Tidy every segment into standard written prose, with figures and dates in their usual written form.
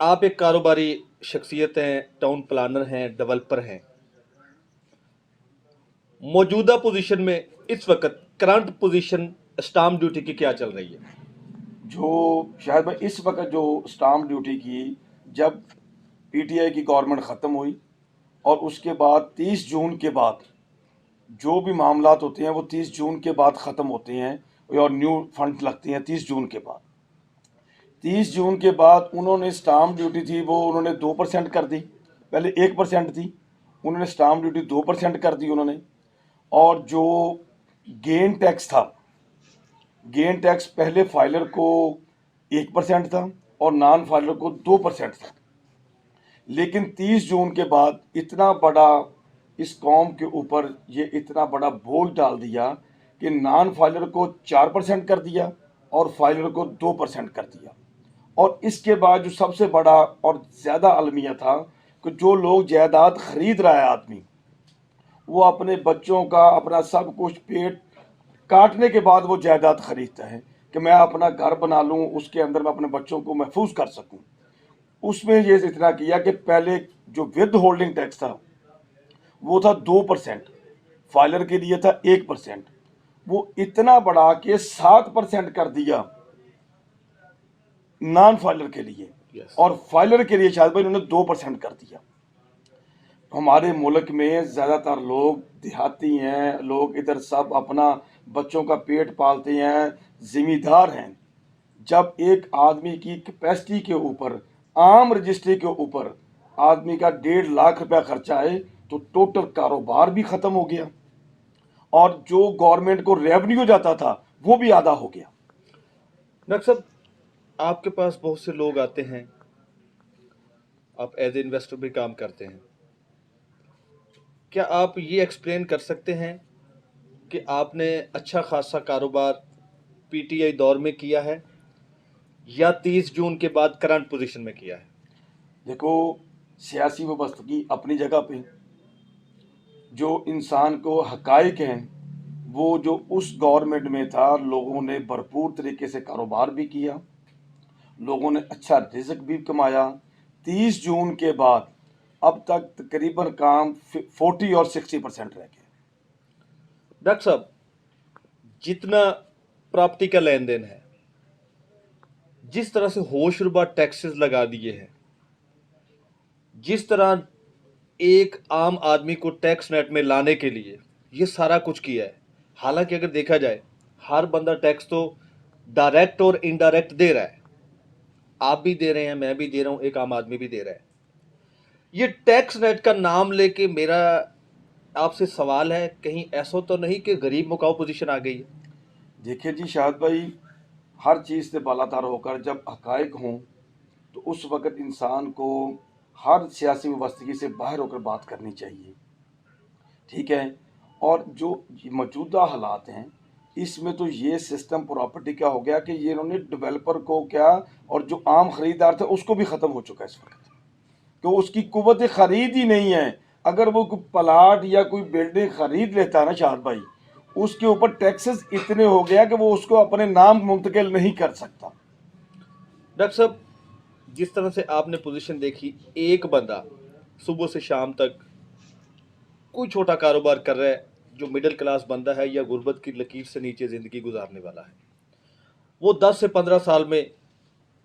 آپ ایک کاروباری شخصیت ہیں، ٹاؤن پلانر ہیں، ڈیولپر ہیں، موجودہ پوزیشن میں اس وقت کرنٹ پوزیشن اسٹامپ ڈیوٹی کی کیا چل رہی ہے؟ جو شاید بھائی اس وقت جو اسٹامپ ڈیوٹی کی، جب پی ٹی آئی کی گورنمنٹ ختم ہوئی اور اس کے بعد 30 جون کے بعد جو بھی معاملات ہوتے ہیں وہ 30 جون کے بعد ختم ہوتے ہیں، اور نیو فنڈ لگتے ہیں 30 جون کے بعد۔ 30 جون کے بعد انہوں نے اسٹامپ ڈیوٹی تھی وہ انہوں نے 2% کر دی، پہلے 1% تھی، انہوں نے اسٹامپ ڈیوٹی 2% کر دی انہوں نے، اور جو گین ٹیکس تھا، گین ٹیکس پہلے فائلر کو 1% تھا اور نان فائلر کو 2% تھا، لیکن 30 جون کے بعد اتنا بڑا اس قوم کے اوپر یہ اتنا بڑا بوجھ ڈال دیا کہ نان فائلر کو 4% کر دیا اور فائلر کو 2% کر دیا۔ اور اس کے بعد جو سب سے بڑا اور زیادہ المیہ تھا کہ جو لوگ جائیداد خرید رہا ہے آدمی، وہ اپنے بچوں کا اپنا سب کچھ پیٹ کاٹنے کے بعد وہ جائیداد خریدتا ہے کہ میں اپنا گھر بنا لوں، اس کے اندر میں اپنے بچوں کو محفوظ کر سکوں۔ اس میں یہ اتنا کیا کہ پہلے جو ود ہولڈنگ ٹیکس تھا وہ تھا 2%، فائلر کے لیے تھا 1%، وہ اتنا بڑا کہ 7% کر دیا نان فائلر کے لیے، Yes. اور فائلر کے لیے شاید بھائی انہوں نے 2% کر دیا۔ ہمارے ملک میں زیادہ تر لوگ دیہاتی ہیں، لوگ ادھر سب اپنا بچوں کا پیٹ پالتے ہیں، ذمہ دار ہیں۔ جب ایک آدمی کی کیپیسٹی کے اوپر، عام رجسٹری کے اوپر آدمی کا 1.5 لاکھ روپیہ خرچہ ہے تو ٹوٹل کاروبار بھی ختم ہو گیا، اور جو گورنمنٹ کو ریونیو جاتا تھا وہ بھی آدھا ہو گیا۔ ڈاکٹر صاحب، آپ کے پاس بہت سے لوگ آتے ہیں، آپ ایز اے انویسٹر بھی کام کرتے ہیں، کیا آپ یہ ایکسپلین کر سکتے ہیں کہ آپ نے اچھا خاصا کاروبار پی ٹی آئی دور میں کیا ہے یا 30 جون کے بعد کرنٹ پوزیشن میں کیا ہے؟ دیکھو، سیاسی وابستگی اپنی جگہ پہ، جو انسان کو حقائق ہیں وہ جو اس گورنمنٹ میں تھا، لوگوں نے بھرپور طریقے سے کاروبار بھی کیا، لوگوں نے اچھا رزق بھی کمایا۔ 30 جون کے بعد اب تک تقریباً کام 40 اور 60% رہ گئے۔ ڈاکٹر صاحب، جتنا پراپرٹی کا لین دین ہے، جس طرح سے ہوش ربا ٹیکسز لگا دیے ہیں، جس طرح ایک عام آدمی کو ٹیکس نیٹ میں لانے کے لیے یہ سارا کچھ کیا ہے، حالانکہ اگر دیکھا جائے ہر بندہ ٹیکس تو ڈائریکٹ اور انڈائریکٹ دے رہا ہے، آپ بھی دے رہے ہیں، میں بھی دے رہا ہوں، ایک عام آدمی بھی دے رہا ہے۔ یہ ٹیکس نیٹ کا نام لے کے میرا آپ سے سوال ہے، کہیں ایسا تو نہیں کہ غریب مکاؤ پوزیشن آ گئی ہے؟ دیکھیے جی شاہد بھائی، ہر چیز سے بالاتر ہو کر جب حقائق ہوں تو اس وقت انسان کو ہر سیاسی وابستگی سے باہر ہو کر بات کرنی چاہیے، ٹھیک ہے؟ اور جو موجودہ حالات ہیں اس میں تو یہ سسٹم پراپرٹی کا ہو گیا کہ یہ انہوں نے ڈیولپر کو کیا، اور جو عام خریدار تھا اس کو بھی ختم ہو چکا ہے اس وقت، کہ اس کی قوت خرید ہی نہیں ہے۔ اگر وہ کوئی پلاٹ یا کوئی بلڈنگ خرید لیتا ہے نا شاہد بھائی، اس کے اوپر ٹیکسز اتنے ہو گیا کہ وہ اس کو اپنے نام منتقل نہیں کر سکتا۔ ڈاکٹر صاحب، جس طرح سے آپ نے پوزیشن دیکھی، ایک بندہ صبح سے شام تک کوئی چھوٹا کاروبار کر رہا ہے، جو مڈل کلاس بندہ ہے یا غربت کی لکیر سے نیچے زندگی گزارنے والا ہے، وہ 10 سے 15 سال میں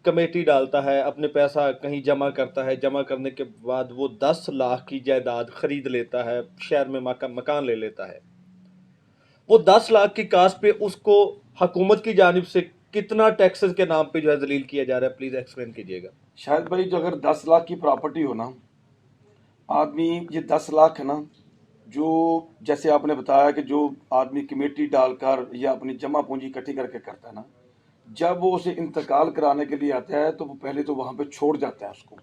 کمیٹی ڈالتا ہے، اپنے پیسہ کہیں جمع کرتا ہے، جمع کرنے کے بعد وہ 10 لاکھ کی جائیداد خرید لیتا ہے، شہر میں مکان لے لیتا ہے۔ وہ 10 لاکھ کی کاسٹ پہ اس کو حکومت کی جانب سے کتنا ٹیکسز کے نام پہ جو ہے ذلیل کیا جا رہا ہے؟ پلیز ایکسپلین کیجیے گا۔ شاہد بھائی، جو اگر 10 لاکھ کی پراپرٹی ہو نا، آدمی یہ 10 لاکھ ہے نا، جو جیسے آپ نے بتایا کہ جو آدمی کمیٹی ڈال کر یا اپنی جمع پونجی اکٹھی کر کے کرتا ہے نا، جب وہ اسے انتقال کرانے کے لیے آتا ہے تو وہ پہلے تو وہاں پہ چھوڑ جاتا ہے اس کو،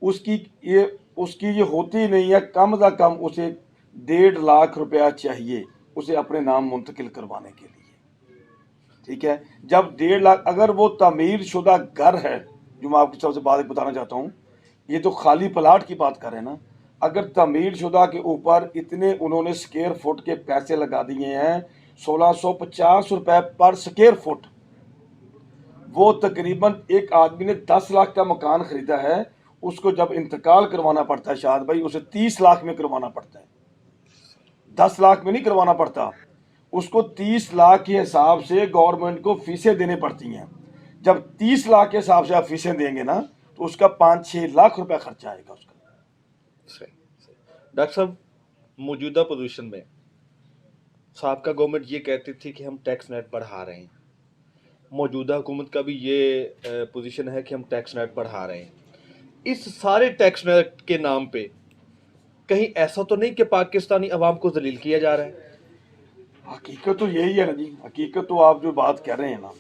اس کی یہ ہوتی نہیں ہے، کم از کم اسے 1.5 لاکھ روپیہ چاہیے اسے اپنے نام منتقل کروانے کے لیے، ٹھیک ہے؟ جب 1.5 لاکھ، اگر وہ تعمیر شدہ گھر ہے، جو میں آپ کی سب سے بات بتانا چاہتا ہوں، یہ تو خالی پلاٹ کی بات کر رہے ہیں نا، اگر تعمیر شدہ کے اوپر اتنے انہوں نے سکیئر فٹ کے پیسے لگا دیے ہیں، 1650 روپے پر سکیئر فٹ، وہ تقریباً ایک آدمی نے 10 لاکھ کا مکان خریدا ہے، اس کو جب انتقال کروانا پڑتا ہے شاہد بھائی، اسے 30 لاکھ میں کروانا پڑتا ہے، 10 لاکھ میں نہیں کروانا پڑتا، اس کو 30 لاکھ کے حساب سے گورنمنٹ کو فیسیں دینے پڑتی ہیں۔ جب 30 لاکھ کے حساب سے آپ فیسیں دیں گے نا تو اس کا 5-6 لاکھ روپے خرچہ آئے گا اس کا۔ ڈاکٹر صاحب، موجودہ پوزیشن میں سابقہ گورنمنٹ یہ کہتی تھی کہ ہم ٹیکس نیٹ بڑھا رہے ہیں، موجودہ حکومت کا بھی یہ پوزیشن ہے کہ ہم ٹیکس نیٹ بڑھا رہے ہیں۔ اس سارے ٹیکس نیٹ کے نام پہ کہیں ایسا تو نہیں کہ پاکستانی عوام کو ذلیل کیا جا رہا ہے؟ حقیقت تو یہی ہے نا جی، حقیقت تو آپ جو بات کہہ رہے ہیں نا،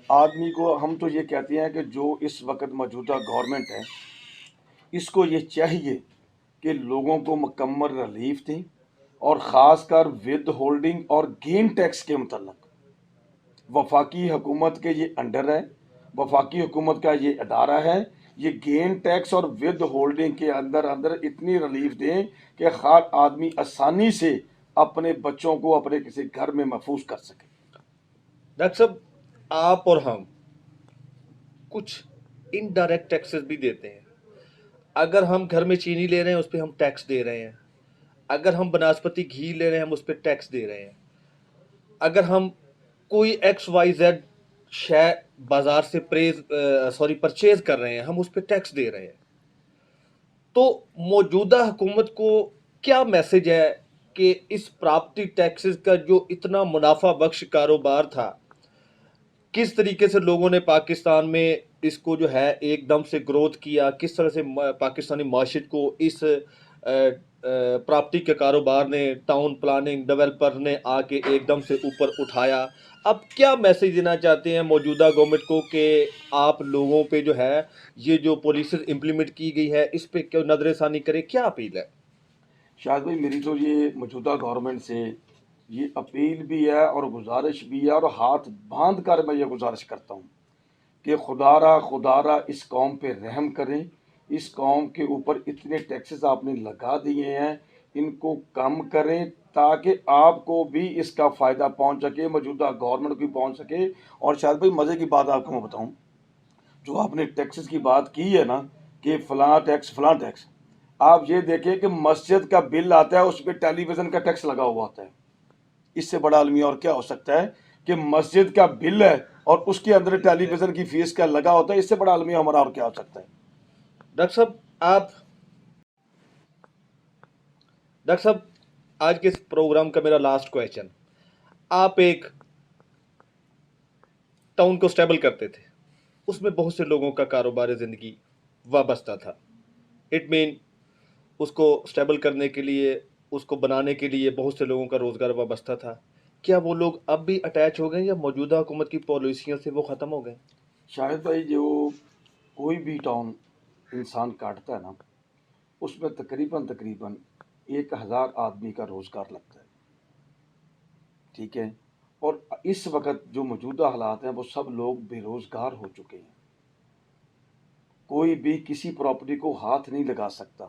آدمی کو ہم تو یہ کہتے ہیں کہ جو اس وقت موجودہ گورنمنٹ ہے اس کو یہ چاہیے کہ لوگوں کو مکمل ریلیف دیں، اور خاص کر ود ہولڈنگ اور گین ٹیکس کے متعلق وفاقی حکومت کے یہ انڈر ہے، وفاقی حکومت کا یہ ادارہ ہے، یہ گین ٹیکس اور ود ہولڈنگ کے اندر اتنی ریلیف دیں کہ ہر آدمی آسانی سے اپنے بچوں کو اپنے کسی گھر میں محفوظ کر سکے۔ ڈاکٹر صاحب، آپ اور ہم کچھ انڈائریکٹ ٹیکسز بھی دیتے ہیں۔ اگر ہم گھر میں چینی لے رہے ہیں اس پہ ہم ٹیکس دے رہے ہیں، اگر ہم بناسپتی گھی لے رہے ہیں ہم اس پہ ٹیکس دے رہے ہیں، اگر ہم کوئی ایکس وائی زیڈ شے بازار سے پرچیز کر رہے ہیں ہم اس پہ ٹیکس دے رہے ہیں۔ تو موجودہ حکومت کو کیا میسج ہے کہ اس پراپرٹی ٹیکسز کا جو اتنا منافع بخش کاروبار تھا، کس طریقے سے لوگوں نے پاکستان میں اس کو جو ہے ایک دم سے گروتھ کیا، کس طرح سے پاکستانی معیشت کو اس پراپرٹی کے کاروبار نے، ٹاؤن پلاننگ ڈیولپر نے آ کے ایک دم سے اوپر اٹھایا۔ اب کیا میسج دینا چاہتے ہیں موجودہ گورنمنٹ کو کہ آپ لوگوں پہ جو ہے یہ جو پالیسیز امپلیمنٹ کی گئی ہے اس پہ کیوں نظر ثانی کرے؟ کیا اپیل ہے؟ شاہد بھائی، میری تو یہ موجودہ گورنمنٹ سے یہ اپیل بھی ہے اور گزارش بھی ہے، اور ہاتھ باندھ کر میں یہ گزارش کرتا ہوں کہ خدا را اس قوم پہ رحم کریں، اس قوم کے اوپر اتنے ٹیکسز آپ نے لگا دیے ہیں ان کو کم کریں تاکہ آپ کو بھی اس کا فائدہ پہنچ سکے، موجودہ گورنمنٹ کو بھی پہنچ سکے۔ اور شاید بھائی مزے کی بات آپ کو میں بتاؤں، جو آپ نے ٹیکسز کی بات کی ہے نا کہ فلاں ٹیکس فلاں ٹیکس، آپ یہ دیکھیں کہ مسجد کا بل آتا ہے اس پہ ٹیلی ویژن کا ٹیکس لگا ہوا ہوتا ہے۔ اس سے بڑا المیہ اور کیا ہو سکتا ہے کہ مسجد کا بل ہے اور اس کے اندر ٹیلی ویژن کی فیس کا لگا ہوتا ہے، اس سے بڑا المیہ ہمارا اور کیا ہو سکتا ہے؟ ڈاکٹر صاحب آج کے اس پروگرام کا میرا لاسٹ کویشچن، آپ ایک ٹاؤن کو سٹیبل کرتے تھے، اس میں بہت سے لوگوں کا کاروبار زندگی وابستہ تھا، اٹ مین اس کو سٹیبل کرنے کے لیے، اس کو بنانے کے لیے بہت سے لوگوں کا روزگار وابستہ تھا۔ کیا وہ لوگ اب بھی اٹیچ ہو گئے یا موجودہ حکومت کی پالیسیوں سے وہ ختم ہو گئے؟ شاہد بھائی، جو کوئی بھی ٹاؤن انسان کاٹتا ہے نا اس میں تقریباً 1000 آدمی کا روزگار لگتا ہے، ٹھیک ہے؟ اور اس وقت جو موجودہ حالات ہیں وہ سب لوگ بے روزگار ہو چکے ہیں، کوئی بھی کسی پراپرٹی کو ہاتھ نہیں لگا سکتا،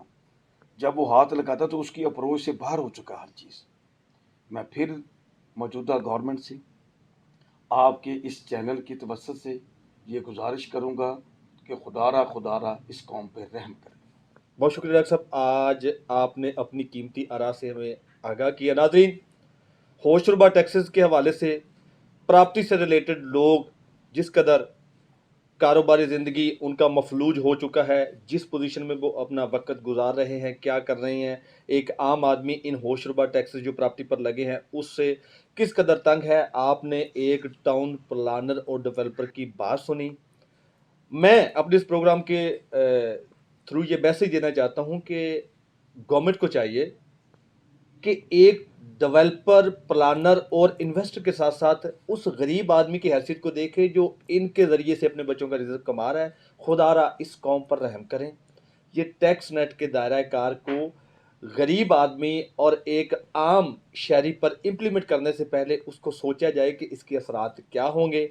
جب وہ ہاتھ لگاتا تو اس کی اپروچ سے باہر ہو چکا ہر چیز۔ میں پھر موجودہ گورنمنٹ سے آپ کے اس چینل کی توسط سے یہ گزارش کروں گا کہ خدا را اس قوم پہ رحم کرے۔ بہت شکریہ ڈاکٹر صاحب، آج آپ نے اپنی قیمتی آراء سے ہمیں آگاہ کیا۔ ناظرین، ہوشربا ٹیکسز کے حوالے سے پراپرٹی سے ریلیٹڈ لوگ جس قدر کاروباری زندگی ان کا مفلوج ہو چکا ہے، جس پوزیشن میں وہ اپنا وقت گزار رہے ہیں، کیا کر رہے ہیں، ایک عام آدمی ان ہوشربا ٹیکسز جو پراپرٹی پر لگے ہیں اس سے کس قدر تنگ ہے، آپ نے ایک ٹاؤن پلانر اور ڈیولپر کی بات سنی۔ میں اپنے اس پروگرام کے تھرو یہ میسج دینا چاہتا ہوں کہ گورنمنٹ کو چاہیے کہ ایک ڈیولپر، پلانر اور انویسٹر کے ساتھ ساتھ اس غریب آدمی کی حیثیت کو دیکھے جو ان کے ذریعے سے اپنے بچوں کا رزق کما رہا ہے۔ خدا را اس قوم پر رحم کریں۔ یہ ٹیکس نیٹ کے دائرہ کار کو غریب آدمی اور ایک عام شہری پر امپلیمنٹ کرنے سے پہلے اس کو سوچا جائے کہ اس کے اثرات کیا ہوں گے۔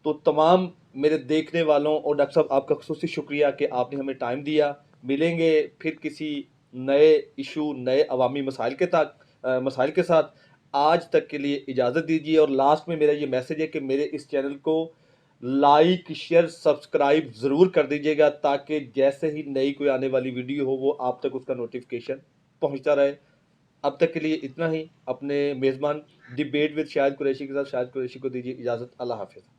تو تمام میرے دیکھنے والوں اور ڈاکٹر صاحب آپ کا خصوصی شکریہ کہ آپ نے ہمیں ٹائم دیا۔ ملیں گے پھر کسی نئے ایشو، نئے عوامی مسائل کے ساتھ۔ آج تک کے لیے اجازت دیجیے، اور لاسٹ میں میرا یہ میسج ہے کہ میرے اس چینل کو لائک شیئر سبسکرائب ضرور کر دیجیے گا تاکہ جیسے ہی نئی کوئی آنے والی ویڈیو ہو وہ آپ تک اس کا نوٹیفیکیشن پہنچتا رہے. اب تک کے لیے اتنا ہی. اپنے میزبان ڈیبیٹ وتھ شاہد قریشی کے ساتھ شاہد قریشی کو دیجیے اجازت. اللہ حافظ.